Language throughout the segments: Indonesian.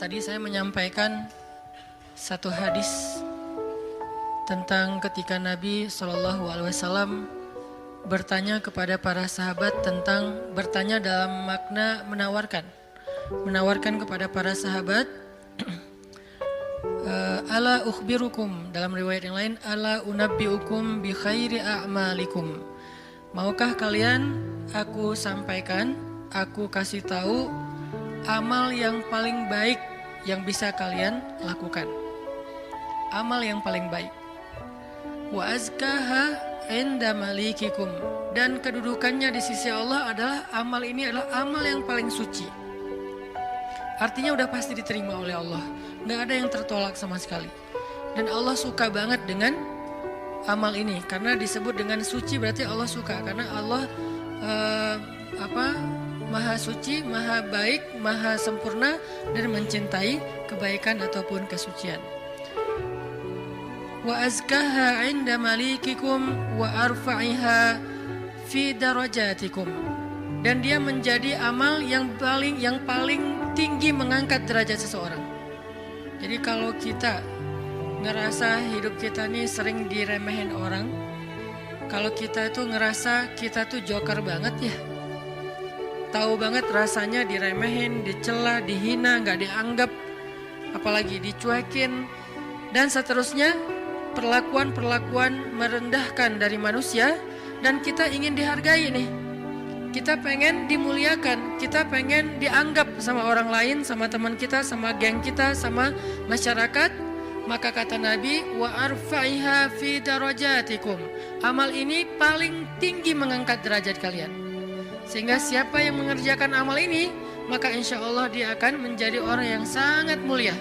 Tadi saya menyampaikan satu hadis tentang ketika Nabi SAW bertanya kepada para sahabat tentang bertanya dalam makna menawarkan kepada para sahabat ala ukhbirukum, dalam riwayat yang lain ala unabbiukum bi khairi a'malikum, maukah kalian aku sampaikan, aku kasih tahu amal yang paling baik yang bisa kalian lakukan, amal yang paling baik. Wa azkaha inda malikikum, dan kedudukannya di sisi Allah adalah amal ini adalah amal yang paling suci. Artinya udah pasti diterima oleh Allah, nggak ada yang tertolak sama sekali. Dan Allah suka banget dengan amal ini, karena disebut dengan suci berarti Allah suka, karena Allah Maha suci, maha baik, maha sempurna, dan mencintai kebaikan ataupun kesucian. Wa azkaha inda malikikum wa arfa'iha fi darajatikum, dan dia menjadi amal yang paling tinggi mengangkat derajat seseorang. Jadi kalau kita ngerasa hidup kita nih sering diremehin orang, kalau kita itu ngerasa kita tuh joker banget ya, tahu banget rasanya diremehin, dicela, dihina, gak dianggap, apalagi dicuekin, dan seterusnya, perlakuan-perlakuan merendahkan dari manusia, dan kita ingin dihargai nih. Kita pengen dimuliakan, kita pengen dianggap sama orang lain, sama teman kita, sama geng kita, sama masyarakat. Maka kata Nabi, wa arfa'iha fi darajatikum, amal ini paling tinggi mengangkat derajat kalian. Sehingga siapa yang mengerjakan amal ini, maka insya Allah dia akan menjadi orang yang sangat mulia,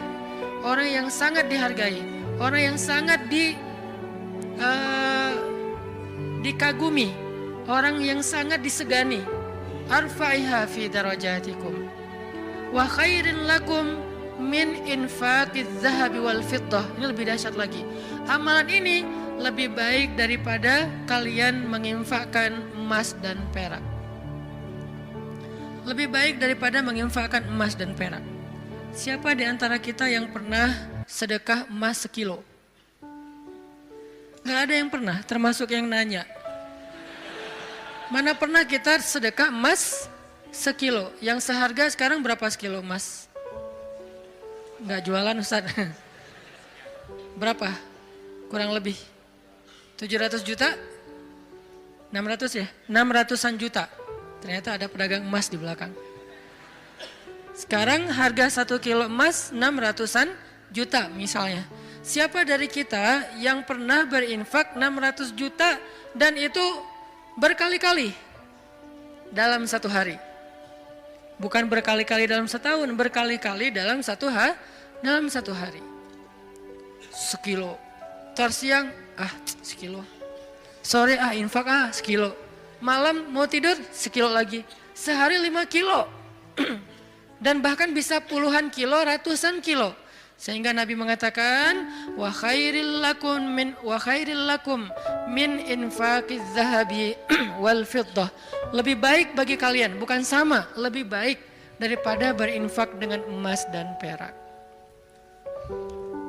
orang yang sangat dihargai, orang yang sangat dikagumi, orang yang sangat disegani. Arfa'iha fi darajatikum wa khairin lakum min infaqiz zahabi wal fiddah. Ini lebih dahsyat lagi. Amalan ini lebih baik daripada kalian menginfakkan emas dan perak. Lebih baik daripada menginfakkan emas dan perak. Siapa di antara kita yang pernah sedekah emas sekilo? Gak ada yang pernah, termasuk yang nanya. Mana pernah kita sedekah emas sekilo? Yang seharga sekarang berapa sekilo emas? Gak jualan Ustaz. Berapa? Kurang lebih 700 juta? 600 ya? 600-an juta. Ternyata ada pedagang emas di belakang. Sekarang harga 1 kilo emas 600-an juta misalnya. Siapa dari kita yang pernah berinfak 600 juta dan itu berkali-kali dalam satu hari? Bukan berkali-kali dalam setahun, berkali-kali dalam satu hari. Sekilo. Ntar siang, sekilo. Sore infak sekilo. Malam mau tidur sekilo lagi. Sehari 5 kilo. Dan bahkan bisa puluhan kilo, ratusan kilo. Sehingga Nabi mengatakan wa khairil lakum min infaqiz zahabi wal fiddah. Lebih baik bagi kalian, bukan sama, lebih baik daripada berinfak dengan emas dan perak.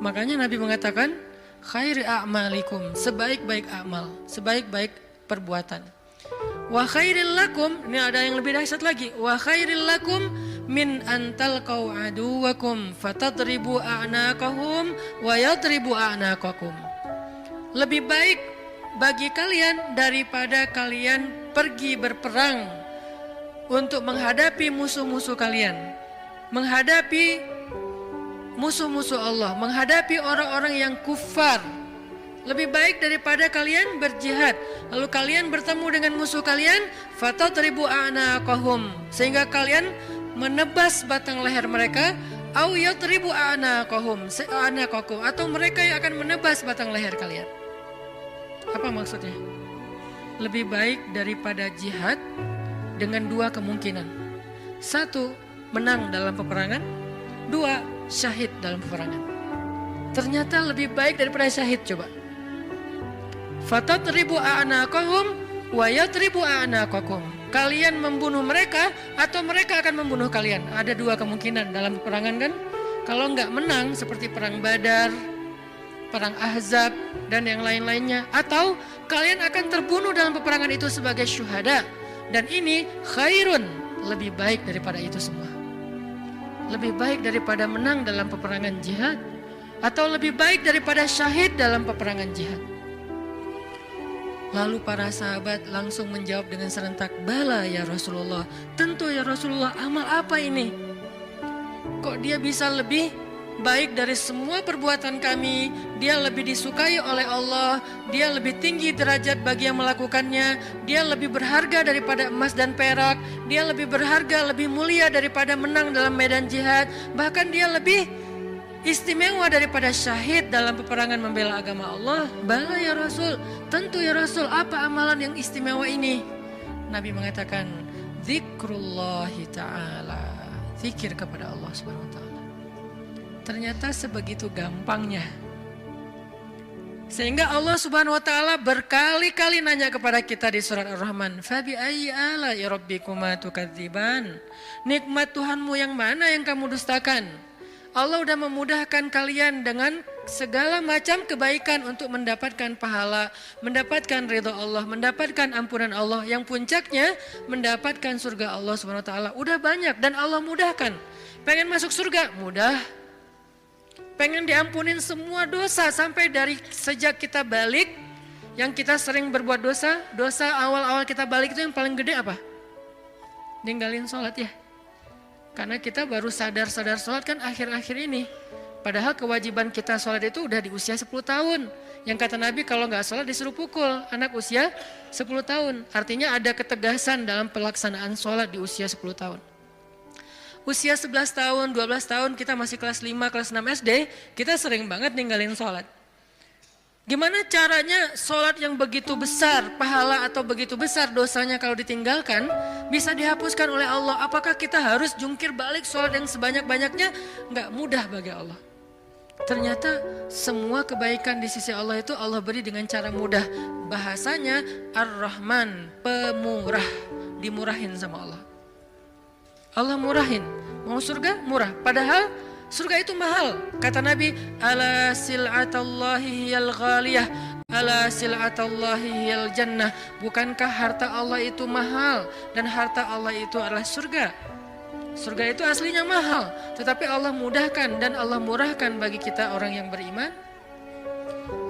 Makanya Nabi mengatakan khairi a'malikum, sebaik-baik amal, sebaik-baik perbuatan. Wa khairil lakum, ini ada yang lebih dahsyat lagi. Wa khairil lakum min antalqau aduwakum fatadribu a'naqahum wa yadribu a'naqakum. Lebih baik bagi kalian daripada kalian pergi berperang untuk menghadapi musuh-musuh kalian, menghadapi musuh-musuh Allah, menghadapi orang-orang yang kufar. Lebih baik daripada kalian berjihad, lalu kalian bertemu dengan musuh kalian, fatadribu a'naqahum, sehingga kalian menebas batang leher mereka, au yadribu a'naqahum, atau mereka yang akan menebas batang leher kalian. Apa maksudnya? Lebih baik daripada jihad dengan dua kemungkinan. Satu, menang dalam peperangan. Dua, syahid dalam peperangan. Ternyata lebih baik daripada syahid. Coba. Fatadribu a'naqahum wa yadribu a'naqakum. Kalian membunuh mereka atau mereka akan membunuh kalian. Ada dua kemungkinan dalam peperangan kan? Kalau nggak menang seperti perang Badar, perang Ahzab, dan yang lain-lainnya. Atau kalian akan terbunuh dalam peperangan itu sebagai syuhada. Dan ini khairun, lebih baik daripada itu semua. Lebih baik daripada menang dalam peperangan jihad. Atau lebih baik daripada syahid dalam peperangan jihad. Lalu para sahabat langsung menjawab dengan serentak, "Bala ya Rasulullah, tentu ya Rasulullah, amal apa ini? Kok dia bisa lebih baik dari semua perbuatan kami? Dia lebih disukai oleh Allah, dia lebih tinggi derajat bagi yang melakukannya, dia lebih berharga daripada emas dan perak, dia lebih berharga, lebih mulia daripada menang dalam medan jihad, bahkan dia lebih istimewa daripada syahid dalam peperangan membela agama Allah." "Bala ya Rasul, tentu ya Rasul, apa amalan yang istimewa ini?" Nabi mengatakan, "Zikrullahi ta'ala." Zikir kepada Allah Subhanahu wa taala. Ternyata sebegitu gampangnya. Sehingga Allah Subhanahu wa taala berkali-kali nanya kepada kita di surat Ar-Rahman, "Fabi ayyi ala'i rabbikuma tukadziban?" Nikmat Tuhanmu yang mana yang kamu dustakan? Allah sudah memudahkan kalian dengan segala macam kebaikan untuk mendapatkan pahala, mendapatkan ridha Allah, mendapatkan ampunan Allah, yang puncaknya mendapatkan surga Allah Subhanahu wa taala. Udah banyak dan Allah mudahkan. Pengen masuk surga? Mudah. Pengen diampunin semua dosa sampai dari sejak kita balik, yang kita sering berbuat dosa awal-awal kita balik itu yang paling gede apa? Ninggalin sholat ya. Karena kita baru sadar sholat kan akhir-akhir ini. Padahal kewajiban kita sholat itu udah di usia 10 tahun. Yang kata Nabi kalau nggak sholat disuruh pukul anak usia 10 tahun. Artinya ada ketegasan dalam pelaksanaan sholat di usia 10 tahun. Usia 11 tahun, 12 tahun kita masih kelas 5, kelas 6 SD, kita sering banget ninggalin sholat. Gimana caranya sholat yang begitu besar pahala atau begitu besar dosanya kalau ditinggalkan bisa dihapuskan oleh Allah? Apakah kita harus jungkir balik sholat yang sebanyak-banyaknya? Nggak mudah bagi Allah. Ternyata semua kebaikan di sisi Allah itu Allah beri dengan cara mudah. Bahasanya Ar-Rahman, pemurah, dimurahin sama Allah. Allah murahin, mau surga murah. Padahal surga itu mahal. Kata Nabi, "Ala sil'atallahi hiyal ghaliyah, ala sil'atallahi hiyal jannah." Bukankah harta Allah itu mahal dan harta Allah itu adalah surga? Surga itu aslinya mahal, tetapi Allah mudahkan dan Allah murahkan bagi kita orang yang beriman.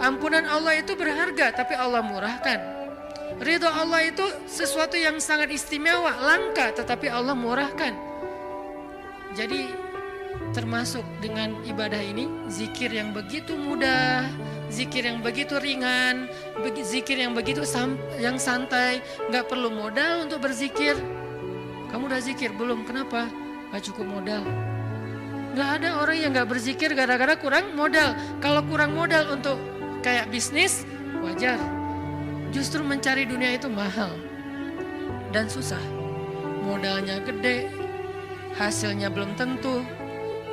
Ampunan Allah itu berharga, tapi Allah murahkan. Ridho Allah itu sesuatu yang sangat istimewa, langka, tetapi Allah murahkan. Jadi termasuk dengan ibadah ini, zikir yang begitu mudah, zikir yang begitu ringan, zikir yang begitu yang santai, nggak perlu modal untuk berzikir. Kamu udah zikir belum? Kenapa? Gak cukup modal. Gak ada orang yang gak berzikir gara-gara kurang modal. Kalau kurang modal untuk kayak bisnis, wajar. Justru mencari dunia itu mahal dan susah. Modalnya gede, hasilnya belum tentu.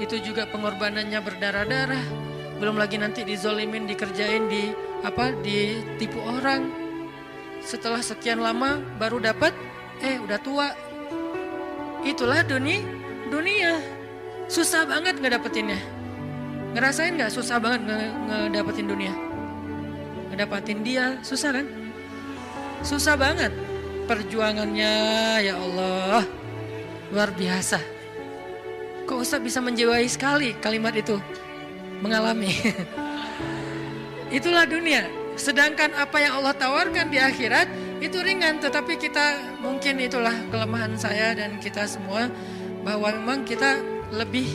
Itu juga pengorbanannya berdarah-darah. Belum lagi nanti dizolimin, dikerjain, ditipu orang. Setelah sekian lama baru dapat, udah tua. Itulah dunia. Susah banget ngedapetinnya. Ngerasain gak susah banget ngedapetin dunia? Ngedapetin dia, susah kan? Susah banget. Perjuangannya ya Allah, luar biasa. Kok Ustaz bisa menjiwai sekali kalimat itu? Mengalami. Itulah dunia. Sedangkan apa yang Allah tawarkan di akhirat itu ringan. Tetapi kita, mungkin itulah kelemahan saya dan kita semua, bahwa memang kita lebih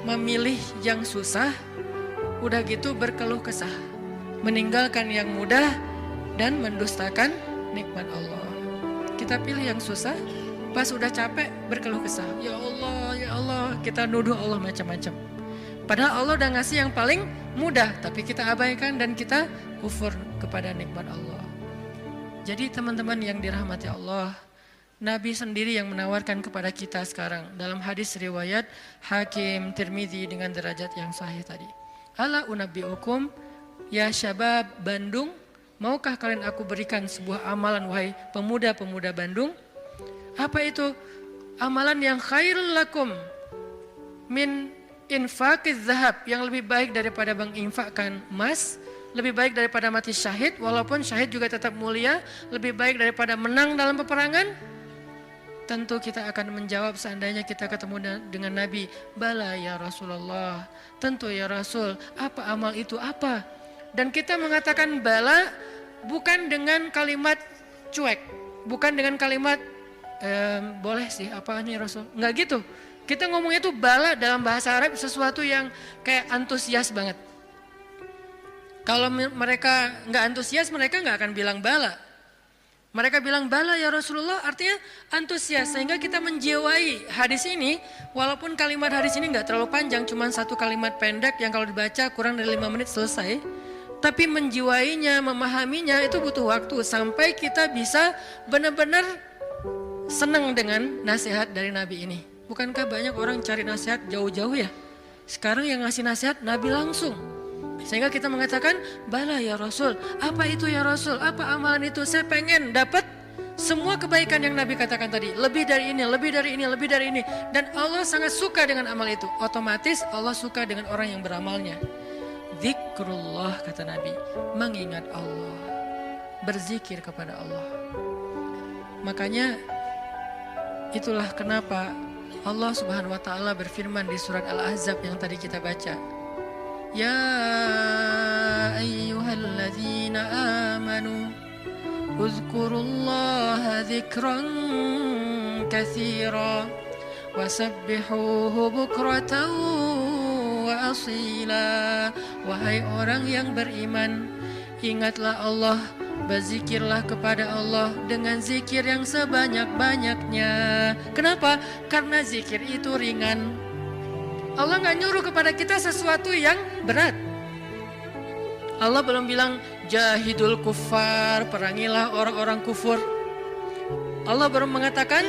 memilih yang susah, udah gitu berkeluh kesah, meninggalkan yang mudah dan mendustakan nikmat Allah. Kita pilih yang susah, pas udah capek berkeluh kesah. Ya Allah, kita nuduh Allah macam-macam. Padahal Allah udah ngasih yang paling mudah, tapi kita abaikan dan kita kufur kepada nikmat Allah. Jadi teman-teman yang dirahmati Allah, Nabi sendiri yang menawarkan kepada kita sekarang dalam hadis riwayat Hakim Tirmidzi dengan derajat yang sahih tadi. Ala unabbiukum ya syabab Bandung, maukah kalian aku berikan sebuah amalan wahai pemuda-pemuda Bandung? Apa itu? Amalan yang khairul lakum min infaqiz zahab, yang lebih baik daripada menginfakkan emas, lebih baik daripada mati syahid, walaupun syahid juga tetap mulia, lebih baik daripada menang dalam peperangan. Tentu kita akan menjawab seandainya kita ketemu dengan Nabi, bala ya Rasulullah, tentu ya Rasul, apa amal itu apa? Dan kita mengatakan bala bukan dengan kalimat cuek, bukan dengan kalimat boleh sih, apa nih Rasul, enggak gitu. Kita ngomongnya itu bala dalam bahasa Arab sesuatu yang kayak antusias banget. Kalau mereka nggak antusias, mereka nggak akan bilang bala. Mereka bilang bala ya Rasulullah, artinya antusias. Sehingga kita menjiwai hadis ini, walaupun kalimat hadis ini nggak terlalu panjang, cuma satu kalimat pendek yang kalau dibaca kurang dari 5 menit selesai. Tapi menjiwainya, memahaminya itu butuh waktu sampai kita bisa benar-benar senang dengan nasihat dari Nabi ini. Bukankah banyak orang cari nasihat jauh-jauh ya? Sekarang yang ngasih nasihat Nabi langsung. Sehingga kita mengatakan, bala ya Rasul, apa itu ya Rasul, apa amalan itu, saya pengen dapat semua kebaikan yang Nabi katakan tadi, lebih dari ini, lebih dari ini, lebih dari ini. Dan Allah sangat suka dengan amal itu. Otomatis Allah suka dengan orang yang beramalnya. Zikrullah, kata Nabi, mengingat Allah, berzikir kepada Allah. Makanya itulah kenapa Allah Subhanahu wa taala berfirman di surat Al-Ahzab yang tadi kita baca. Ya ayyuhalladzina amanu uzkurullaha dzikran katsira wasabbihuhu bukratan wa asila. Wahai orang yang beriman, ingatlah Allah, berzikirlah kepada Allah dengan zikir yang sebanyak-banyaknya. Kenapa? Karena zikir itu ringan. Allah gak nyuruh kepada kita sesuatu yang berat. Allah belum bilang jahidul kuffar, perangilah orang-orang kufur. Allah baru mengatakan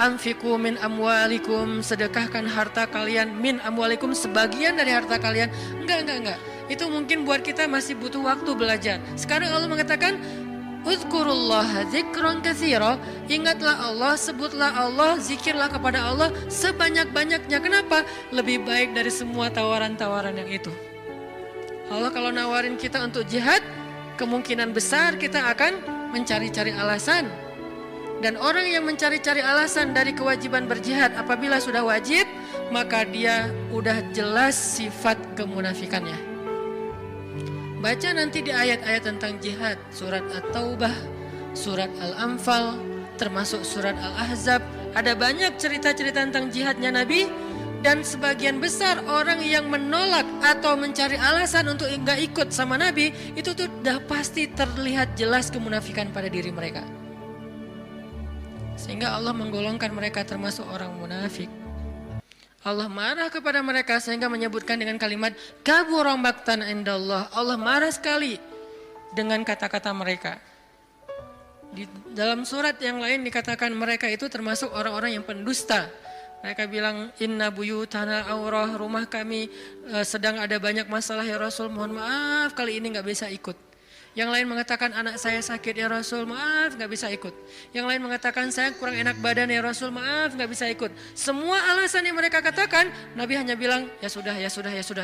anfiqu min amwalikum, sedekahkan harta kalian, min amwalikum, sebagian dari harta kalian. Enggak. Itu mungkin buat kita masih butuh waktu belajar. Sekarang Allah mengatakan uzkurullaha dzikran katsira, ingatlah Allah, sebutlah Allah, zikirlah kepada Allah sebanyak-banyaknya. Kenapa? Lebih baik dari semua tawaran-tawaran yang itu. Allah kalau nawarin kita untuk jihad, kemungkinan besar kita akan mencari-cari alasan. Dan orang yang mencari-cari alasan dari kewajiban berjihad apabila sudah wajib, maka dia udah jelas sifat kemunafikannya. Baca nanti di ayat-ayat tentang jihad, surat At-Taubah, surat Al-Anfal, termasuk surat Al-Ahzab. Ada banyak cerita-cerita tentang jihadnya Nabi. Dan sebagian besar orang yang menolak atau mencari alasan untuk enggak ikut sama Nabi, itu tuh udah pasti terlihat jelas kemunafikan pada diri mereka. Sehingga Allah menggolongkan mereka termasuk orang munafik. Allah marah kepada mereka sehingga menyebutkan dengan kalimat kabura maqtan indallah. Allah marah sekali dengan kata-kata mereka. Di dalam surat yang lain dikatakan mereka itu termasuk orang-orang yang pendusta. Mereka bilang inna buyutana aurah, rumah kami sedang ada banyak masalah ya Rasul, mohon maaf kali ini gak bisa ikut. Yang lain mengatakan anak saya sakit ya Rasul, maaf gak bisa ikut. Yang lain mengatakan saya kurang enak badan ya Rasul, maaf gak bisa ikut. Semua alasan yang mereka katakan, Nabi hanya bilang ya sudah.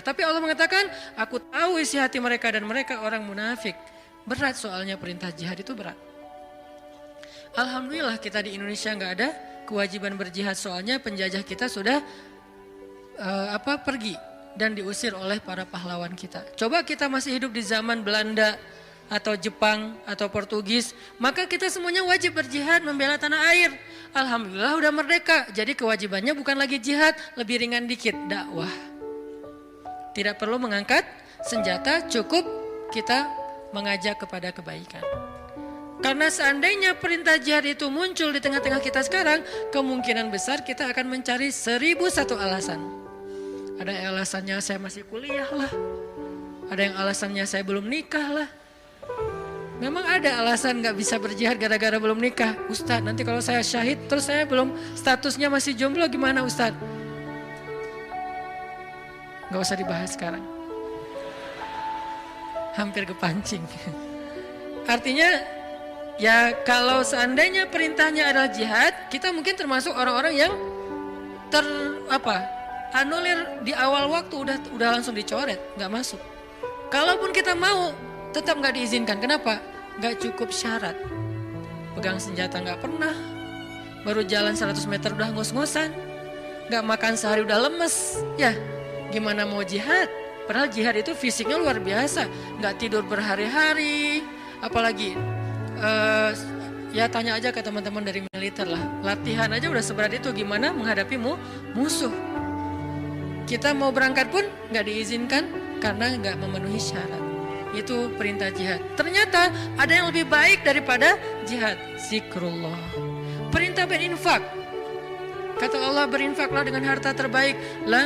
Tapi Allah mengatakan aku tahu isi hati mereka dan mereka orang munafik. Berat soalnya perintah jihad itu berat. Alhamdulillah kita di Indonesia gak ada kewajiban berjihad, soalnya penjajah kita sudah pergi dan diusir oleh para pahlawan kita. Coba kita masih hidup di zaman Belanda atau Jepang atau Portugis, maka kita semuanya wajib berjihad membela tanah air. Alhamdulillah udah merdeka, jadi kewajibannya bukan lagi jihad, lebih ringan dikit, dakwah. Tidak perlu mengangkat senjata, cukup kita mengajak kepada kebaikan. Karena seandainya perintah jihad itu muncul di tengah-tengah kita sekarang, kemungkinan besar kita akan mencari 1001 alasan. Ada yang alasannya saya masih kuliah lah, ada yang alasannya saya belum nikah lah. Memang ada alasan gak bisa berjihad gara-gara belum nikah. Ustadz, nanti kalau saya syahid terus saya belum, statusnya masih jomblo gimana Ustadz? Gak usah dibahas sekarang. Hampir kepancing. Artinya ya kalau seandainya perintahnya adalah jihad, kita mungkin termasuk orang-orang yang anulir di awal waktu udah langsung dicoret, nggak masuk. Kalaupun kita mau, tetap nggak diizinkan. Kenapa? Nggak cukup syarat. Pegang senjata nggak pernah, baru jalan 100 meter udah ngos-ngosan, nggak makan sehari udah lemes. Ya, gimana mau jihad? Padahal jihad itu fisiknya luar biasa, nggak tidur berhari-hari, apalagi ya tanya aja ke teman-teman dari militer lah, latihan aja udah seberat itu, gimana menghadapi musuh. Kita mau berangkat pun nggak diizinkan karena nggak memenuhi syarat. Itu perintah jihad. Ternyata ada yang lebih baik daripada jihad, zikrullah. Perintah berinfak. Kata Allah, berinfaklah dengan harta terbaik. La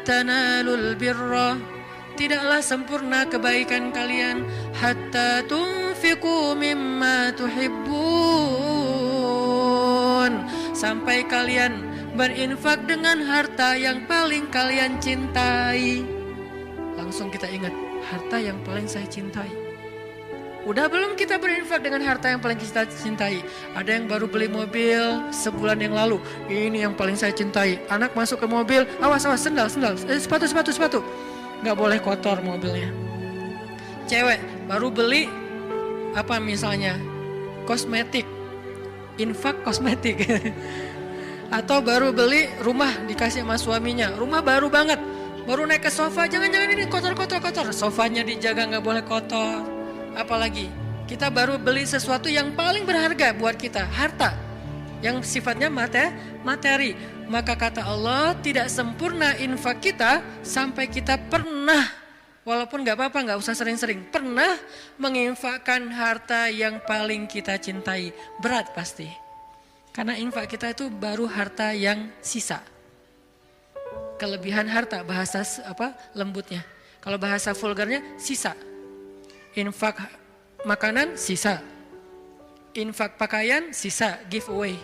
tanalul birra, tidaklah sempurna kebaikan kalian hatta tunfiqu mimma tuhibbun, sampai kalian berinfak dengan harta yang paling kalian cintai. Langsung kita ingat, harta yang paling saya cintai. Udah belum kita berinfak dengan harta yang paling kita cintai? Ada yang baru beli mobil sebulan yang lalu, ini yang paling saya cintai. Anak masuk ke mobil, awas sendal, sepatu. Gak boleh kotor mobilnya. Cewek baru beli apa misalnya, kosmetik, infak kosmetik. Atau baru beli rumah dikasih sama suaminya, rumah baru banget, baru naik ke sofa, jangan-jangan ini kotor, sofanya dijaga nggak boleh kotor. Apalagi kita baru beli sesuatu yang paling berharga buat kita, harta yang sifatnya materi. Maka kata Allah, tidak sempurna infak kita sampai kita pernah, walaupun nggak apa-apa, nggak usah sering-sering, pernah menginfakkan harta yang paling kita cintai. Berat pasti. Karena infak kita itu baru harta yang sisa. Kelebihan harta, bahasa lembutnya. Kalau bahasa vulgarnya, sisa. Infak makanan, sisa. Infak pakaian, sisa, giveaway.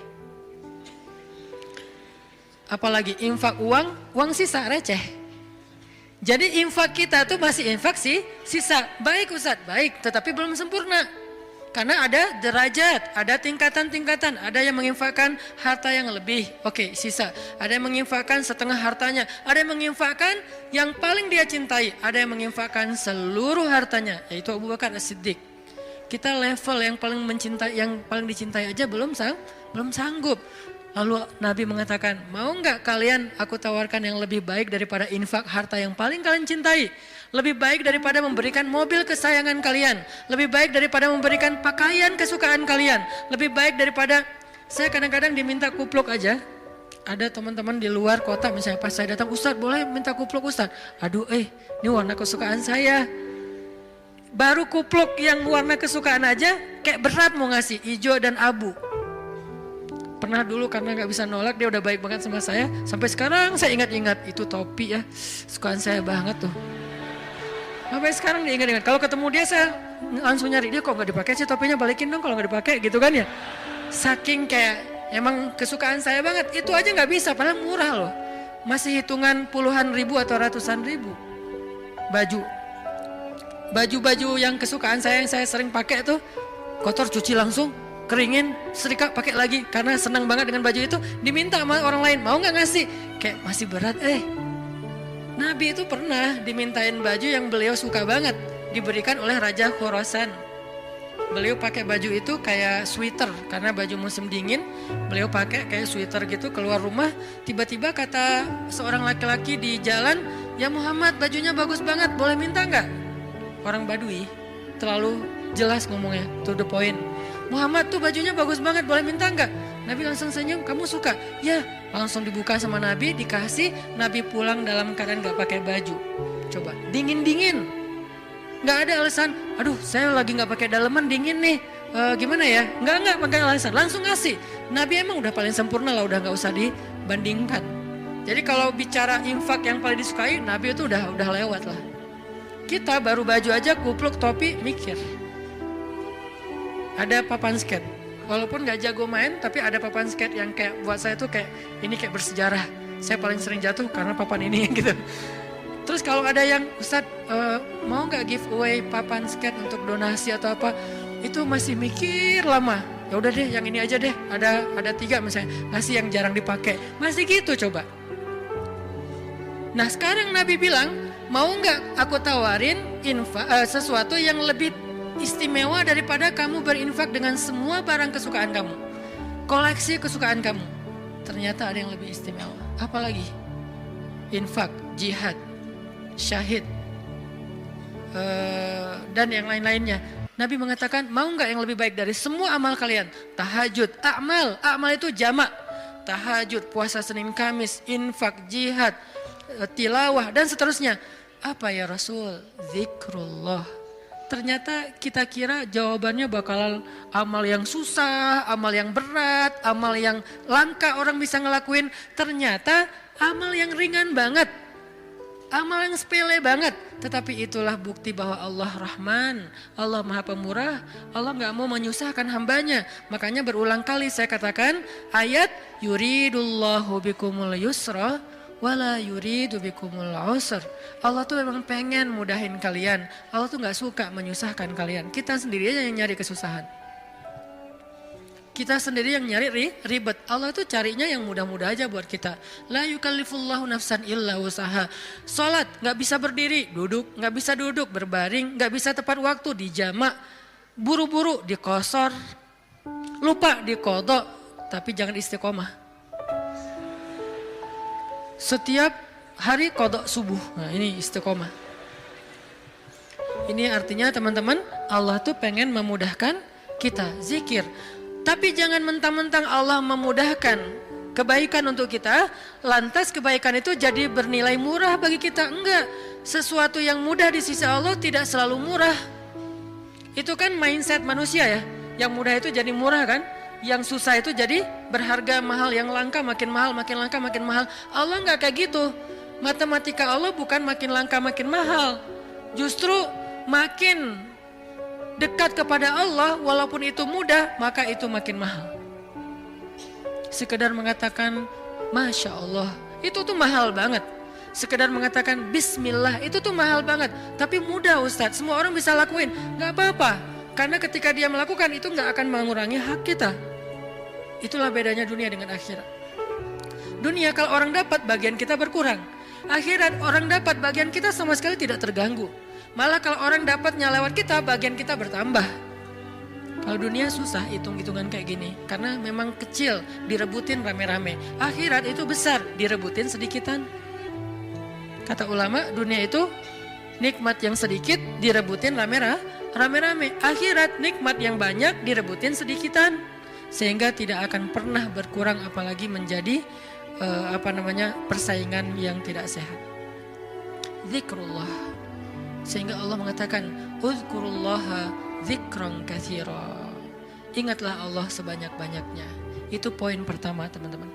Apalagi infak uang sisa, receh. Jadi infak kita tuh masih infak sisa. Baik Ustadz, baik, tetapi belum sempurna. Karena ada derajat, ada tingkatan-tingkatan. Ada yang menginfakkan harta yang lebih, oke, sisa. Ada yang menginfakkan setengah hartanya. Ada yang menginfakkan yang paling dia cintai. Ada yang menginfakkan seluruh hartanya, yaitu Abu Bakar As-Siddiq. Kita level yang paling mencintai, yang paling dicintai aja belum sanggup. Lalu Nabi mengatakan, mau nggak kalian aku tawarkan yang lebih baik daripada infak harta yang paling kalian cintai? Lebih baik daripada memberikan mobil kesayangan kalian. Lebih baik daripada memberikan pakaian kesukaan kalian. Lebih baik daripada, saya kadang-kadang diminta kupluk aja. Ada teman-teman di luar kota misalnya, pas saya datang, Ustadz boleh minta kupluk Ustadz? Aduh ini warna kesukaan saya. Baru kupluk yang warna kesukaan aja kayak berat mau ngasih, hijau dan abu. Pernah dulu karena gak bisa nolak, dia udah baik banget sama saya. Sampai sekarang saya ingat-ingat, itu topi ya, sukaan saya banget tuh. Sampai sekarang diingat-ingat. Kalau ketemu dia saya langsung nyari, dia kok gak dipakai sih topinya, balikin dong kalau gak dipakai gitu kan ya. Saking kayak emang kesukaan saya banget, itu aja gak bisa, padahal murah loh. Masih hitungan puluhan ribu atau ratusan ribu. Baju yang kesukaan saya, yang saya sering pakai tuh, kotor cuci langsung, keringin, setrika, pakai lagi. Karena senang banget dengan baju itu, diminta sama orang lain, mau gak ngasih? Kayak masih berat Nabi itu pernah dimintain baju yang beliau suka banget, diberikan oleh Raja Khurasan. Beliau pakai baju itu kayak sweater, karena baju musim dingin, beliau pakai kayak sweater gitu, keluar rumah, tiba-tiba kata seorang laki-laki di jalan, ya Muhammad bajunya bagus banget, boleh minta nggak? Orang Badui, terlalu jelas ngomongnya, to the point. Muhammad tuh bajunya bagus banget, boleh minta nggak? Nabi langsung senyum, kamu suka? Ya, langsung dibuka sama Nabi, dikasih. Nabi pulang dalam keadaan gak pakai baju. Coba, dingin-dingin. Gak ada alasan, aduh saya lagi gak pakai daleman, dingin nih. Gimana ya? Gak pakai alasan, langsung ngasih. Nabi emang udah paling sempurna lah, udah gak usah dibandingkan. Jadi kalau bicara infak yang paling disukai, Nabi itu udah lewat lah. Kita baru baju aja, kupluk, topi, mikir. Ada papan skate. Walaupun gak jago main, tapi ada papan skate yang kayak buat saya tuh kayak ini kayak bersejarah. Saya paling sering jatuh karena papan ini gitu. Terus kalau ada yang Ustadz mau gak giveaway papan skate untuk donasi atau apa, itu masih mikir lama. Ya udah deh, yang ini aja deh. Ada 3 misalnya, ngasih yang jarang dipakai. Masih gitu coba. Nah sekarang Nabi bilang, mau nggak aku tawarin sesuatu yang lebih istimewa daripada kamu berinfak dengan semua barang kesukaan kamu, koleksi kesukaan kamu. Ternyata ada yang lebih istimewa. Apalagi? Infak, jihad, syahid, dan yang lain-lainnya. Nabi mengatakan, mau nggak yang lebih baik dari semua amal kalian? Tahajud, amal itu jamak. Tahajud, puasa Senin Kamis, infak, jihad, tilawah, dan seterusnya. Apa ya Rasul? Zikrullah. Ternyata kita kira jawabannya bakal amal yang susah, amal yang berat, amal yang langka orang bisa ngelakuin. Ternyata amal yang ringan banget, amal yang sepele banget. Tetapi itulah bukti bahwa Allah Rahman, Allah Maha Pemurah, Allah gak mau menyusahkan hambanya. Makanya berulang kali saya katakan ayat yuridullahu bikumul yusra wala yuridu bikumul usr. Allah tuh memang pengen mudahin kalian. Allah tuh gak suka menyusahkan kalian. Kita sendiri aja yang nyari kesusahan. Kita sendiri yang nyari ribet. Allah tuh carinya yang mudah-mudah aja buat kita. La yukallifullahu nafsan illa usaha. Salat gak bisa berdiri, duduk. Gak bisa duduk, berbaring. Gak bisa tepat waktu, dijamak. Buru-buru, dikosor. Lupa, dikodok. Tapi jangan istiqomah. Setiap hari kodok subuh. Nah ini istiqomah. Ini artinya teman-teman, Allah tuh pengen memudahkan kita zikir. Tapi jangan mentang-mentang Allah memudahkan kebaikan untuk kita, lantas kebaikan itu jadi bernilai murah bagi kita. Enggak, sesuatu yang mudah di sisi Allah tidak selalu murah. Itu kan mindset manusia ya. Yang mudah itu jadi murah kan. Yang susah itu jadi berharga mahal, yang langka makin mahal, makin langka makin mahal. Allah nggak kayak gitu. Matematika Allah bukan makin langka makin mahal. Justru makin dekat kepada Allah, walaupun itu mudah, maka itu makin mahal. Sekedar mengatakan Masya Allah, itu tuh mahal banget. Sekedar mengatakan Bismillah, itu tuh mahal banget. Tapi mudah Ustadz, semua orang bisa lakuin. Nggak apa-apa, karena ketika dia melakukan itu nggak akan mengurangi hak kita. Itulah bedanya dunia dengan akhirat. Dunia kalau orang dapat, bagian kita berkurang. Akhirat orang dapat, bagian kita sama sekali tidak terganggu. Malah kalau orang dapatnya lewat kita, bagian kita bertambah. Kalau dunia susah hitung-hitungan kayak gini. Karena memang kecil, direbutin rame-rame. Akhirat itu besar, direbutin sedikitan. Kata ulama, dunia itu nikmat yang sedikit, direbutin rame-rame. Akhirat nikmat yang banyak, direbutin sedikitan. Sehingga tidak akan pernah berkurang, apalagi menjadi persaingan yang tidak sehat. Zikrullah. Sehingga Allah mengatakan uzkurullaha zikran katsira. Ingatlah Allah sebanyak-banyaknya. Itu poin pertama teman-teman.